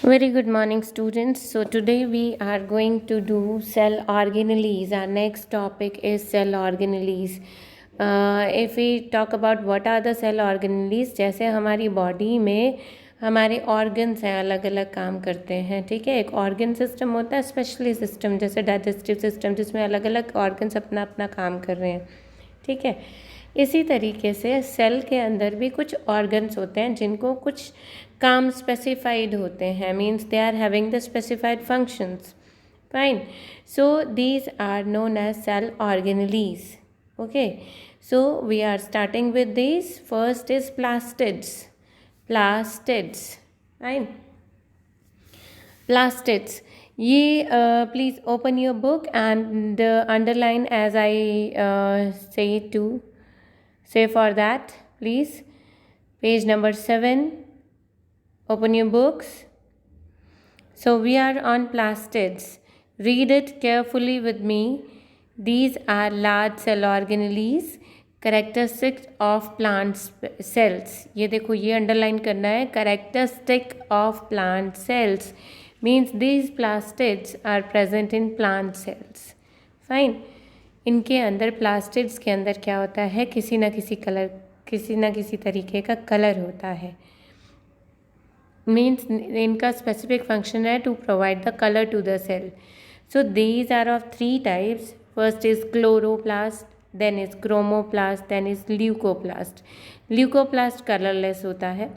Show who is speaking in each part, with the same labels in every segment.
Speaker 1: Very good morning, students. So, today we are going to do cell organelles. Our next topic is cell organelles. If we talk about what are the cell organelles, जैसे हमारी body में हमारे organs हैं, अलग अलग काम करते हैं, ठीक है। एक ऑर्गन सिस्टम होता है, स्पेशली सिस्टम जैसे डाइजेस्टिव सिस्टम, जिसमें अलग अलग ऑर्गन्स अपना अपना काम कर रहे हैं, ठीक है। इसी तरीके से सेल के अंदर भी कुछ ऑर्गन्स होते हैं जिनको कुछ काम स्पेसिफाइड होते हैं, means they are having the specified functions, fine. So these are known as cell organelles, okay. So we are starting with these. First is plastids, fine. Plastids, ये please open your book and underline as I say to say for that, please. Page number 7. Open your books. So we are on plastids. Read it carefully with me. These are large cell organelles, characteristics of plant cells. ये देखो, ये underline करना है। Characteristic of plant cells means these plastids are present in plant cells. Fine. इनके अंदर, plastids के अंदर क्या होता है, किसी ना किसी तरीके का कलर होता है। मीन्स इनका स्पेसिफिक फंक्शन है to provide the colour to the cell. So these are of 3 types. First is chloroplast, then is chromoplast, then is leucoplast. Leucoplast colourless होता है।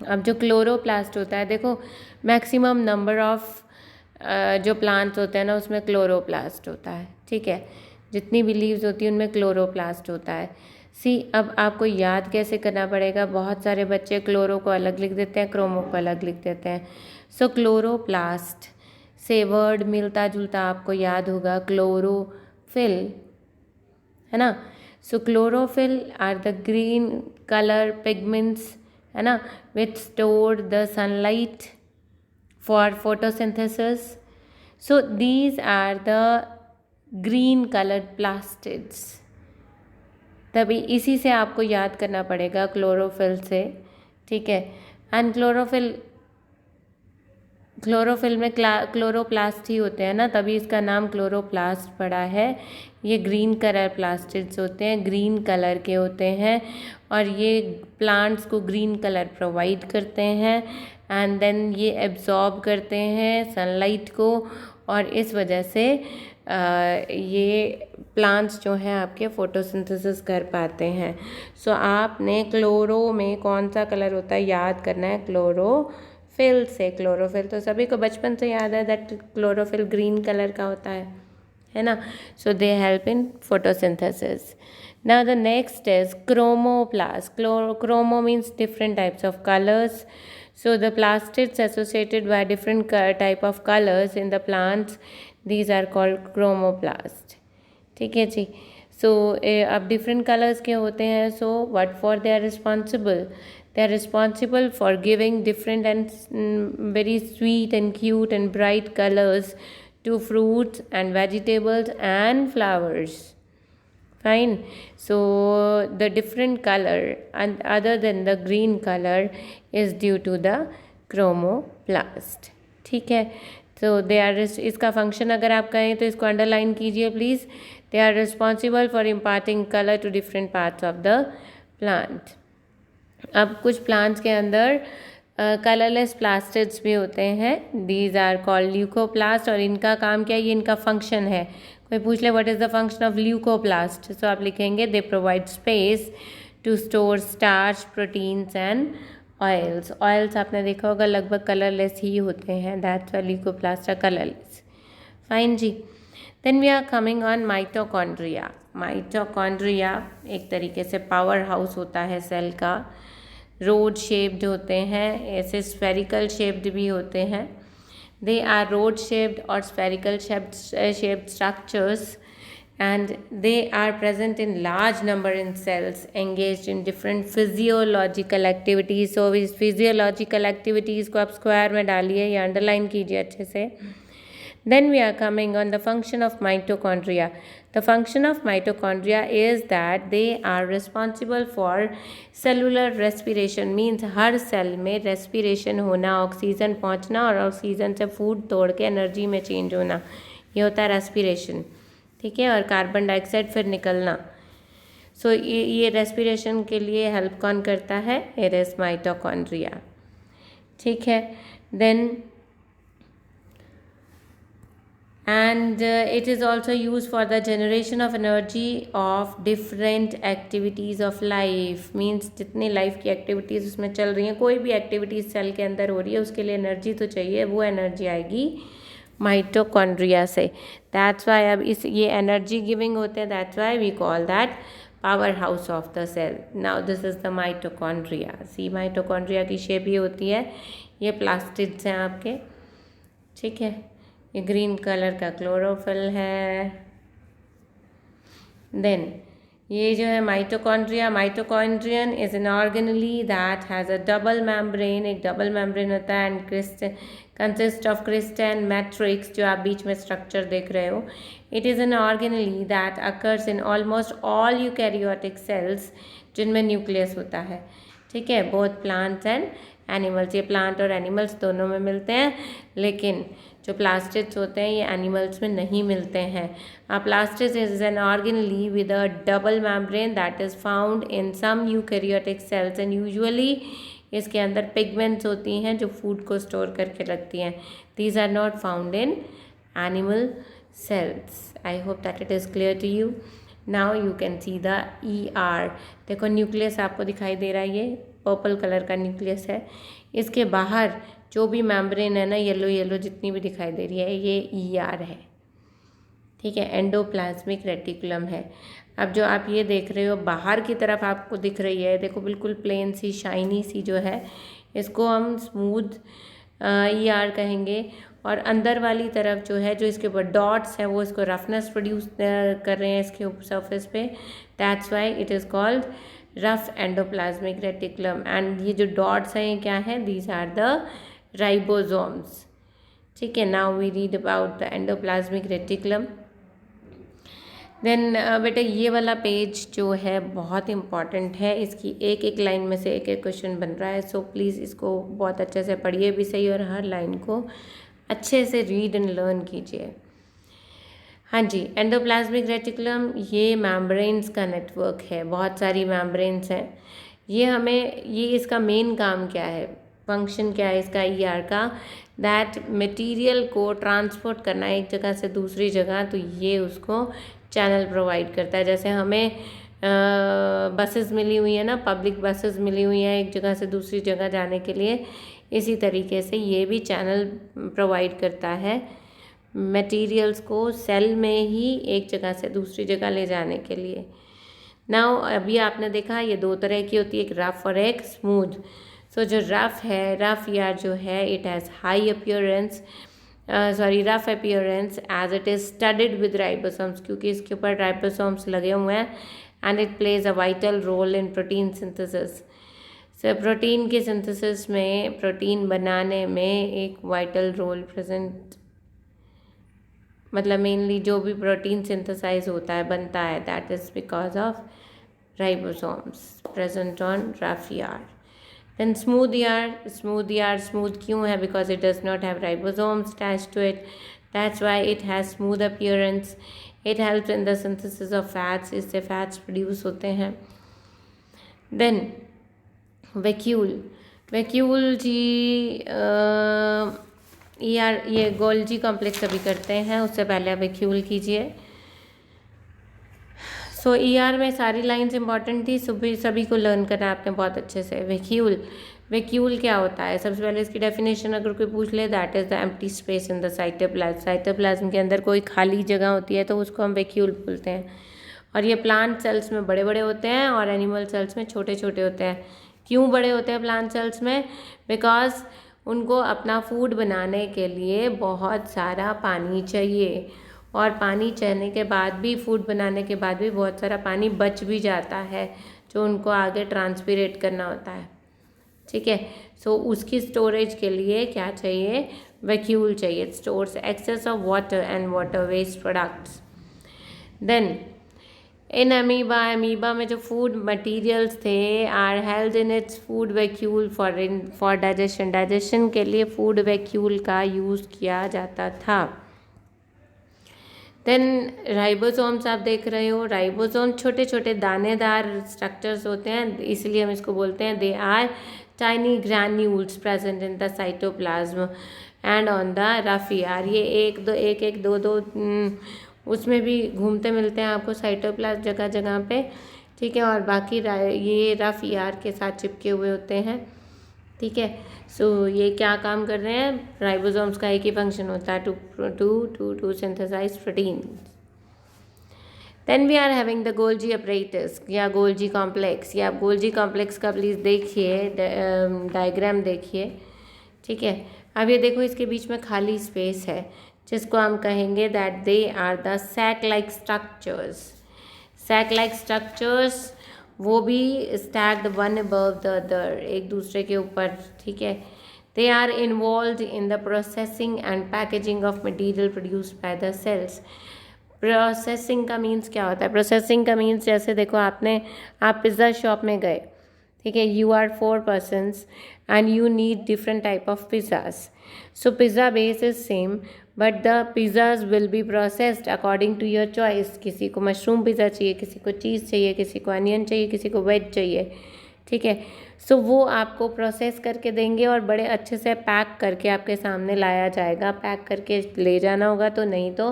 Speaker 1: अब जो क्लोरोप्लास्ट होता है, देखो मैक्सिमम नंबर ऑफ जो प्लांट्स होते हैं ना, उसमें क्लोरोप्लास्ट होता है, ठीक है। जितनी भी लीव्स होती हैं उनमें क्लोरोप्लास्ट होता है। अब आपको याद कैसे करना पड़ेगा, बहुत सारे बच्चे क्लोरो को अलग लिख देते हैं, क्रोमो को अलग लिख देते हैं। सो क्लोरोप्लास्ट से वर्ड मिलता जुलता आपको याद होगा, क्लोरोफिल, है ना। So chlorophyll are the green colour pigments, है ना, which store the sunlight for photosynthesis. So these are the green coloured plastids. तभी इसी से आपको याद करना पड़ेगा, क्लोरोफिल से, ठीक है। एंड क्लोरोफिल में क्लोरोप्लास्ट ही होते हैं ना, तभी इसका नाम क्लोरोप्लास्ट पड़ा है। ये ग्रीन कलर प्लास्टिड्स होते हैं, ग्रीन कलर के होते हैं, और ये प्लांट्स को ग्रीन कलर प्रोवाइड करते हैं, एंड देन ये एब्जॉर्ब करते हैं सनलाइट को, और इस वजह से ये प्लांट्स जो हैं आपके फोटोसिंथेसिस कर पाते हैं। सो आपने क्लोरो में कौन सा कलर होता है याद करना है, क्लोरोफिल से। क्लोरोफिल तो सभी को बचपन से याद है, दैट क्लोरोफिल ग्रीन कलर का होता है ना। So they help in photosynthesis. Now the next is chromoplast. Chromo means different types of colors. So the plastids associated by different type of colors in the plants, these are called chromoplast. ठीक है जी। सो अब different colours के होते हैं। So what for they are responsible, they are responsible for giving different and very sweet and cute and bright colours to fruits and vegetables and flowers. Fine. So the different color and other than the green color is due to the chromoplast. ठीक है। तो they are, इसका function अगर आप कहें तो इसको underline कीजिए please. They are responsible for imparting colour to different parts of the plant. अब कुछ प्लांट्स के अंदर कलरलेस प्लास्टिड्स भी होते हैं, दीज आर कॉल्ड ल्यूकोप्लास्ट। और इनका काम क्या है, ये इनका फंक्शन है। कोई पूछ ले what is the function of leucoplast, तो आप लिखेंगे they provide space to store starch, proteins and oils. Oils आपने देखा होगा लगभग कलरलेस ही होते हैं, that's why leucoplast are colourless. Fine जी। Then we are coming on mitochondria. Mitochondria एक तरीके से पावर हाउस होता है सेल का। रोड शेप्ड होते हैं, ऐसे स्फेरिकल शेप्ड भी होते हैं। दे आर रोड शेप्ड और spherical shaped structures, and they are present in large number in cells engaged in different physiological activities. So इस physiological activities को आप स्क्वायर में डालिए या अंडरलाइन कीजिए अच्छे से। Then we are coming on the function of mitochondria. The function of mitochondria is that they are responsible for cellular respiration, means हर सेल में respiration होना, ऑक्सीजन पहुंचना और ऑक्सीजन से फूड तोड़ के एनर्जी में चेंज होना, ये होता है रेस्पिरेशन, ठीक है। और कार्बन डाइऑक्साइड फिर निकलना। सो ये रेस्पिरेशन के लिए हेल्प कौन करता है? इट इज़ माइटोकॉन्ड्रिया, ठीक है। Then and it is also used for the generation of energy of different activities of life, means जितनी लाइफ की एक्टिविटीज़ उसमें चल रही हैं, कोई भी एक्टिविटीज़ सेल के अंदर हो रही है उसके लिए एनर्जी तो चाहिए, वो एनर्जी आएगी माइटोकॉन्ड्रिया से। दैट्स वाई अब ये एनर्जी गिविंग होते हैं, that's why we call that power house of the cell. Now this is the mitochondria. See mitochondria की शेप ये होती है, ये प्लास्टिड्स हैं आपके, ठीक है। ये ग्रीन कलर का क्लोरोफिल है। देन ये जो है mitochondria, mitochondrion is an organelle that has a double membrane, एक डबल मेम्ब्रेन होता है, and consist of crystal matrix, जो आप बीच में स्ट्रक्चर देख रहे हो। It is an organelle that occurs in almost all eukaryotic cells, जिनमें न्यूक्लियस होता है, ठीक है। बोथ प्लांट्स एंड एनिमल्स, ये प्लांट और एनिमल्स दोनों में मिलते हैं, लेकिन जो प्लास्टिड्स होते हैं ये एनिमल्स में नहीं मिलते हैं। Plastids is an organelle with a double membrane that is found in some eukaryotic cells, and usually इसके अंदर पिगमेंट्स होती हैं जो फूड को स्टोर करके रखती हैं। These are not found in animal cells. I hope that it is clear to you. Now you can see the ER। देखो न्यूक्लियस आपको दिखाई दे रहा है, ये पर्पल कलर का न्यूक्लियस है। इसके बाहर जो भी मेम्ब्रेन है ना, येलो येलो जितनी भी दिखाई दे रही है, ये ER है, ठीक है। एंडोप्लाज्मिक रेटिकुलम है। अब जो आप ये देख रहे हो बाहर की तरफ आपको दिख रही है, देखो बिल्कुल प्लेन सी शाइनी सी जो है, इसको हम स्मूथ ER कहेंगे। और अंदर वाली तरफ जो है, जो इसके ऊपर डॉट्स हैं, वो इसको रफनेस प्रोड्यूस कर रहे हैं इसके सरफेस पे, that's why it is called rough endoplasmic reticulum. And ये जो डॉट्स हैं ये क्या है? दीज आर द राइबोसोम्स, ठीक है। Now we read about the endoplasmic reticulum. Then बेटा ये वाला पेज जो है बहुत इम्पॉर्टेंट है, इसकी एक एक लाइन में से एक एक क्वेश्चन बन रहा है, सो प्लीज़ इसको बहुत अच्छे से पढ़िए भी सही, और हर लाइन को अच्छे से रीड एंड लर्न कीजिए। हाँ जी, एंडोप्लाज्मिक रेटिकुलम ये मेम्ब्रेन्स का नेटवर्क है, बहुत सारी मेम्ब्रेन्स हैं। ये इसका मेन काम क्या है, फंक्शन क्या है इसका ER का? दैट मटेरियल को ट्रांसपोर्ट करना एक जगह से दूसरी जगह, तो ये उसको चैनल प्रोवाइड करता है। जैसे हमें बसेस मिली हुई है ना, पब्लिक बसेस मिली हुई हैं एक जगह से दूसरी जगह जाने के लिए, इसी तरीके से ये भी चैनल प्रोवाइड करता है मटेरियल्स को सेल में ही एक जगह से दूसरी जगह ले जाने के लिए। नाउ अभी आपने देखा ये दो तरह की होती है, एक रफ और एक स्मूथ। सो जो रफ है, रफ ER जो है, it has high appearance, rough appearance as it is studied with ribosomes, क्योंकि इसके ऊपर राइबोसोम्स लगे हुए हैं, and it plays a vital role in protein synthesis. So protein के सिंथेसिस में, प्रोटीन बनाने में एक वाइटल रोल प्रेजेंट, मतलब मेनली जो भी प्रोटीन सिंथेसाइज होता है, बनता है, that is because of ribosomes present on rough ER। Then smooth ER smooth क्यों है? Because it does not have ribosomes attached to it. That's why it has smooth appearance. It helps in the synthesis of fats. इससे fats produce होते हैं। Then vacuole जी ER ये Golgi complex अभी करते हैं, उससे पहले आप vacuole कीजिए। सो ER में सारी लाइंस इंपॉर्टेंट थी, सभी को लर्न करना आपने बहुत अच्छे से। वैक्यूल क्या होता है? सबसे पहले इसकी डेफिनेशन अगर कोई पूछ ले, that is the empty space in the cytoplasm. Cytoplasm के अंदर कोई खाली जगह होती है तो उसको हम वैक्यूल बोलते हैं। और ये प्लांट सेल्स में बड़े बड़े होते हैं और एनिमल सेल्स में छोटे छोटे होते हैं। क्यों बड़े होते हैं प्लांट सेल्स में? बिकॉज उनको अपना फूड बनाने के लिए बहुत सारा पानी चाहिए, और पानी चाहिए के बाद भी, फूड बनाने के बाद भी बहुत सारा पानी बच भी जाता है, जो उनको आगे ट्रांसपिरेट करना होता है, ठीक है। सो उसकी स्टोरेज के लिए क्या चाहिए, वैक्यूल चाहिए। Stores excess of water and water waste products. Then in amoeba, amoeba में जो फूड मटेरियल्स थे are held in its food vacuole for digestion, digestion के लिए फूड वैक्यूल का यूज़ किया जाता था। देन राइबोसोम्स आप देख रहे हो, राइबोसोम छोटे छोटे दानेदार स्ट्रक्चर्स होते हैं, इसलिए हम इसको बोलते हैं they are tiny granules present in the cytoplasm and on the rough ER. ये एक दो उसमें भी घूमते मिलते हैं आपको साइटोप्लाज्म जगह जगह पे, ठीक है। और बाकी ये रफ ईआर के साथ चिपके हुए होते हैं, ठीक है। सो ये क्या काम कर रहे हैं, राइबोसोम्स का एक ही फंक्शन होता है, to synthesise protein. Then we are having the Golgi apparatus या गोल्जी कॉम्प्लेक्स। या आप गोल्जी कॉम्प्लेक्स का प्लीज़ देखिए, डायग्राम देखिए, ठीक है। अब ये देखो इसके बीच में खाली स्पेस है जिसको हम कहेंगे that they are the sac like structures. Sac like structures वो भी stacked one above the other, एक दूसरे के ऊपर, ठीक है। They are involved in the processing and packaging of material produced by the cells. Processing का मीन्स क्या होता है, प्रोसेसिंग का मीन्स जैसे देखो आप पिज़्ज़ा शॉप में गए, ठीक है, you are 4 persons and you need different type of pizzas. So pizza base is same but the pizzas will be processed according to your choice. किसी को मशरूम पिज़्ज़ा चाहिए, किसी को चीज़ चाहिए, किसी को अनियन चाहिए, किसी को वेज चाहिए, ठीक है। सो वो आपको प्रोसेस करके देंगे और बड़े अच्छे से पैक करके आपके सामने लाया जाएगा। पैक करके ले जाना होगा तो, नहीं तो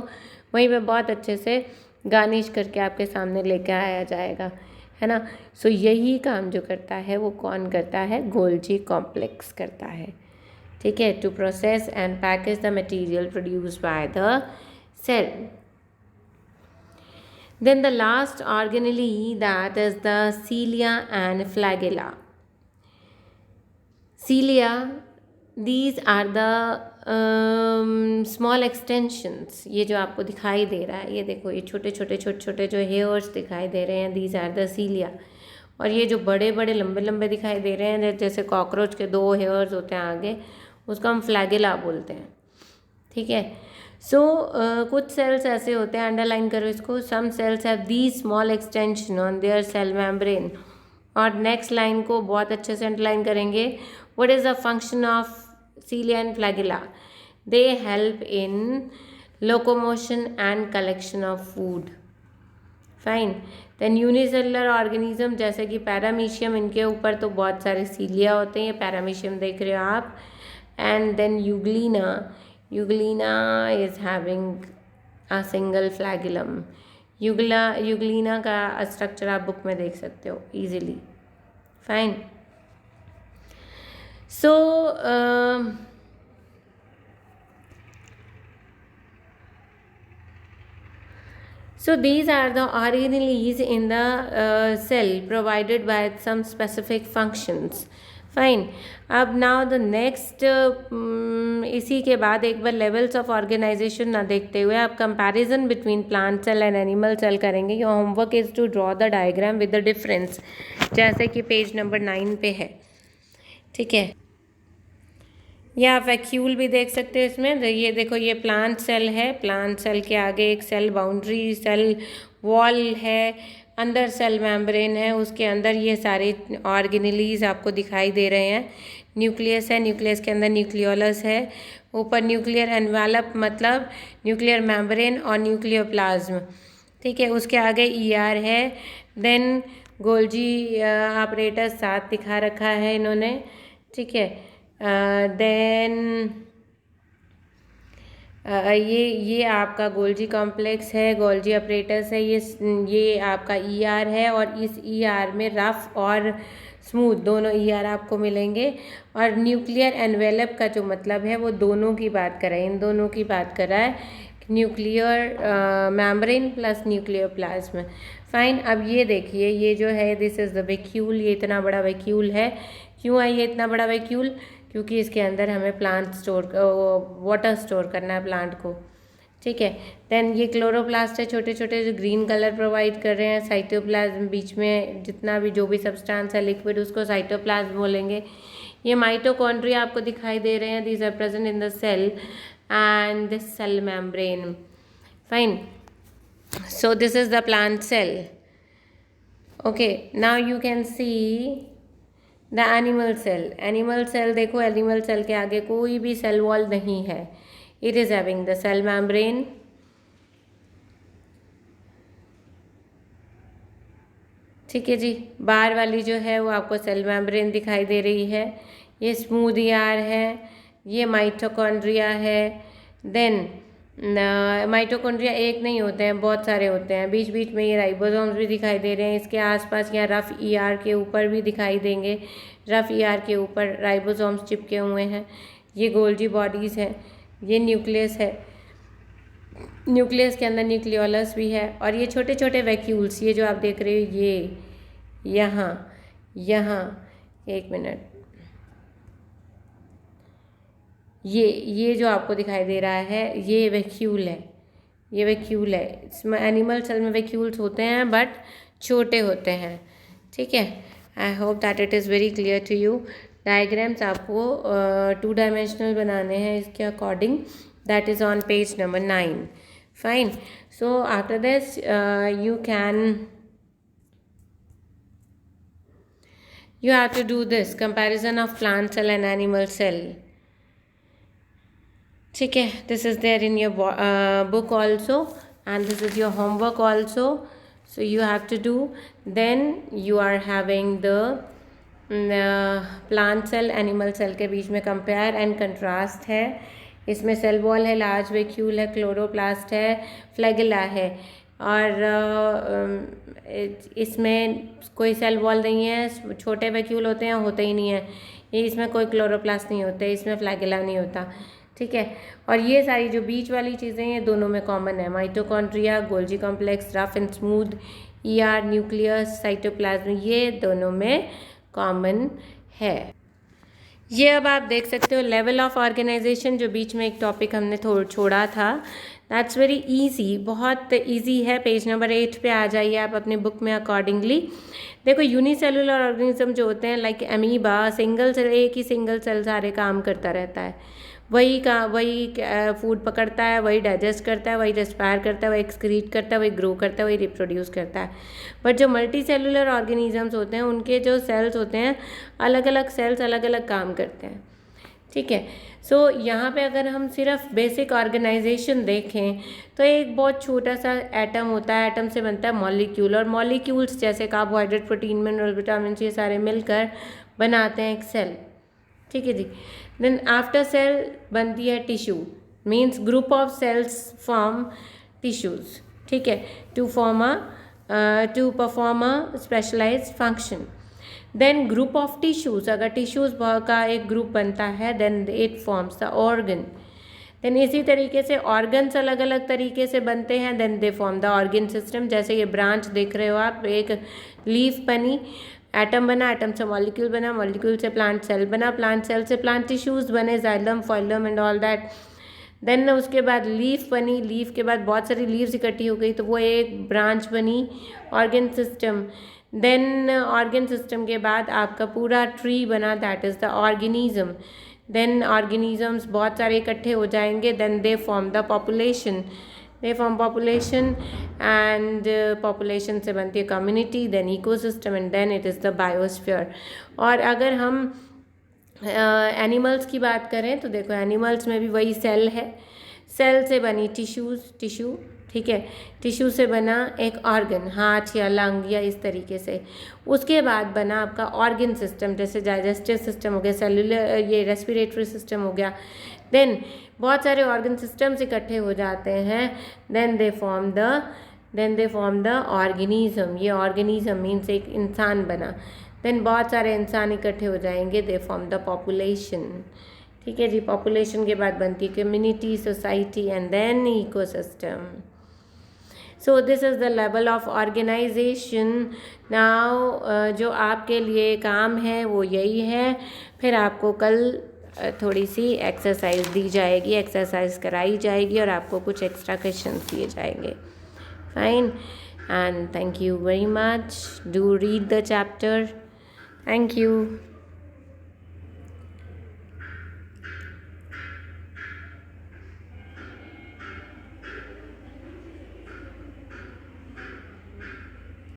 Speaker 1: वहीं पे बहुत अच्छे से गार्निश करके आपके सामने लेके आया जाएगा, है ना। सो यही काम जो करता है वो कौन करता है, गोल्जी कॉम्प्लेक्स करता है, ठीक है, to process and package the material produced by the cell. Then the last organelle that is the cilia and flagella. Cilia, these are the small extensions। ये जो आपको दिखाई दे रहा है, ये देखो ये छोटे छोटे जो हेयर्स दिखाई दे रहे हैं, these are the cilia। और ये जो बड़े बड़े लंबे लंबे दिखाई दे रहे हैं जैसे कॉकरोच के 2 हेयर्स होते हैं आगे, उसको हम फ्लैगेला बोलते हैं, ठीक है। सो कुछ सेल्स ऐसे होते हैं, अंडरलाइन करो इसको, some cells have these small extension on their cell membrane. और नेक्स्ट लाइन को बहुत अच्छे से अंडरलाइन करेंगे, what is the function of cilia and flagella? They help in locomotion and collection of food. Fine. Then unicellular organism जैसे कि paramecium, इनके ऊपर तो बहुत सारे सीलिया होते हैं, ये पैरामीशियम देख रहे हो आप। And then euglena, euglena is having a single flagellum. Euglena का स्ट्रक्चर आप बुक में देख सकते हो easily. Fine. So these are the organelles in the cell provided by some specific functions. Fine. अब now the next इसी के बाद एक बार levels of organization ना देखते हुए आप comparison between plant cell and animal cell करेंगे। Your homework is to draw the diagram with the difference, जैसे कि पेज नंबर 9 पे है, ठीक है। या आप वैक्यूल भी देख सकते हो इसमें। ये देखो ये प्लांट सेल है, प्लांट सेल के आगे एक सेल बाउंड्री, सेल वॉल है, अंदर सेल मेम्ब्रेन है, उसके अंदर ये सारे ऑर्गेनेलीज आपको दिखाई दे रहे हैं। न्यूक्लियस है, न्यूक्लियस के अंदर न्यूक्लियोलस है, ऊपर न्यूक्लियर एनवेलप मतलब न्यूक्लियर मेम्ब्रेन और न्यूक्लियोप्लाज्म, ठीक है। उसके आगे ईआर है। देन गोल्जी ऑपरेटस साथ दिखा रखा है इन्होंने, ठीक है। देन ये आपका गोल्जी कॉम्प्लेक्स है, गोल्जी ऑपरेटस है, ये आपका ईआर है। और इस ईआर में रफ और स्मूथ दोनों ईआर आपको मिलेंगे। और न्यूक्लियर एनवेलप का जो मतलब है वो दोनों की बात कर रहा है, इन दोनों की बात कर रहा है, nuclear membrane plus nucleoplasm. Fine. अब ये देखिए ये जो है दिस इज़ द वैक्यूल, ये इतना बड़ा वैक्यूल है। क्यों है ये इतना बड़ा वैक्यूल? क्योंकि इसके अंदर हमें वाटर स्टोर करना है प्लांट को, ठीक है। देन ये क्लोरोप्लास्ट है, छोटे छोटे जो ग्रीन कलर प्रोवाइड कर रहे हैं। साइटोप्लाज्म बीच में जितना भी जो भी सब्सटेंस है लिक्विड उसको साइटोप्लाज्म बोलेंगे। ये माइटोकॉन्ड्रिया आपको दिखाई दे रहे हैं, these are present in the cell and the cell membrane. Fine. So this is the plant cell. Okay, now you can see the animal cell. Animal cell देखो, animal cell के आगे कोई भी cell wall नहीं है. It is having the cell membrane. ठीक है जी, बाहर वाली जो है वो आपको सेल मेम्ब्रेन दिखाई दे रही है. ये स्मूथ ER है, ये माइटोकॉन्ड्रिया है. देन माइटोकॉन्ड्रिया एक नहीं होते हैं, बहुत सारे होते हैं. बीच बीच में ये राइबोसोम्स भी दिखाई दे रहे हैं. इसके आसपास यहाँ रफ ER के ऊपर भी दिखाई देंगे. रफ ER के ऊपर राइबोसोम्स चिपके हुए हैं. ये गोल्जी बॉडीज़ हैं. ये न्यूक्लियस है. न्यूक्लियस के अंदर न्यूक्लियोलस भी है. और ये छोटे छोटे वैक्यूल्स, ये जो आप देख रहे हो, ये यहाँ एक मिनट, ये जो आपको दिखाई दे रहा है, ये वैक्यूल है. ये वैक्यूल है. इसमें एनिमल सेल में वैक्यूल्स होते हैं बट छोटे होते हैं. ठीक है. I hope that it is very clear to you. Diagrams आपको 2 डायमेंशनल बनाने हैं इसके according. That is on page number 9. Fine. So after this you have to do this comparison of plant cell and animal cell. ठीक है. This is there in your book also, and this is your homework also. So you have to do. Then you are having the plant cell animal cell के बीच में compare and contrast है. इसमें cell wall है, large vacuole है, chloroplast है, flagella है. और इसमें कोई सेल वॉल नहीं है. छोटे वैक्यूल होते हैं, होते ही नहीं है. ये इसमें कोई क्लोरोप्लास्ट नहीं होते, इसमें फ्लैगेला नहीं होता. ठीक है. और ये सारी जो बीच वाली चीज़ें ये दोनों में कॉमन है. Mitochondria, Golgi complex, rough and smooth, ER, nucleus, cytoplasm, ये दोनों में कॉमन है. ये अब आप देख सकते हो लेवल ऑफ ऑर्गेनाइजेशन, जो बीच में एक टॉपिक हमने छोड़ा था. दैट्स वेरी ईजी, बहुत ईजी है. पेज नंबर 8 पे आ जाइए आप अपनी बुक में अकॉर्डिंगली. देखो, यूनिसेलुलर ऑर्गेनिज्म जो होते हैं लाइक अमीबा, सिंगल सेल, एक ही सिंगल सेल सारे काम करता रहता है. वही फूड पकड़ता है, वही डाइजेस्ट करता है, वही रेस्पायर करता है, वही एक्सक्रीट करता है, वही ग्रो करता है, वही रिप्रोड्यूस करता है. बट जो मल्टी सेलुलर ऑर्गेनिजम्स होते हैं उनके जो सेल्स होते हैं, अलग अलग सेल्स अलग अलग काम करते हैं. ठीक है. सो यहाँ पे अगर हम सिर्फ बेसिक ऑर्गेनाइजेशन देखें तो एक बहुत छोटा सा एटम होता है. एटम से बनता है मॉलिक्यूल, और मॉलिक्यूल्स जैसे कार्बोहाइड्रेट, प्रोटीन, मिनरल, विटामिन, ये सारे मिलकर बनाते हैं एक सेल. ठीक है जी. देन आफ्टर सेल बनती है tissue, means group of cells form tissues. ठीक है. To perform a specialised function. Then group of tissues, अगर टिश्यूज का एक ग्रुप बनता है, then it forms the organ. Then इसी तरीके से ऑर्गन्स अलग अलग तरीके से बनते हैं. Then they form the organ system. जैसे ये ब्रांच देख रहे हो आप, एक लीफ बनी, एटम बना, एटम से मॉलिक्यूल बना, मॉलिक्यूल से प्लांट सेल बना, प्लांट सेल से प्लांट टिश्यूज बने, xylem, phloem and all that. Then उसके बाद लीफ बनी, लीफ के बाद बहुत सारी लीव्स इकट्ठी हो गई तो वो एक ब्रांच बनी, organ system. Then organ system के बाद आपका पूरा ट्री बना, that is the organism. Then organisms बहुत सारे इकट्ठे हो जाएंगे, then they form the population. They form population, and population से बनती है community, then ecosystem, and then it is the biosphere. और अगर हम एनिमल्स की बात करें तो देखो, एनिमल्स में भी वही सेल है. सेल से बनी टिश्यू. ठीक है. टिश्यू से बना एक ऑर्गन, हार्ट या लंग या इस तरीके से. उसके बाद बना आपका ऑर्गन सिस्टम, जैसे डाइजेस्टिव सिस्टम हो गया, सेलुलर, ये रेस्पिरेटरी सिस्टम हो गया. देन बहुत सारे ऑर्गन सिस्टम्स इकट्ठे हो जाते हैं, then they form the organism. ये ऑर्गेनिज्म मीन्स एक इंसान बना. देन बहुत सारे इंसान इकट्ठे हो जाएंगे, दे फॉर्म द पॉपुलेशन. ठीक है जी. पॉपुलेशन के बाद बनती है community, society, and then ecosystem. So this is the level of organisation. Now जो आपके लिए काम है वो यही है. फिर आपको कल थोड़ी सी एक्सरसाइज दी जाएगी, एक्सरसाइज कराई जाएगी और आपको कुछ एक्स्ट्रा क्वेश्चन दिए जाएंगे. Fine. And thank you very much. Do read the chapter. Thank you.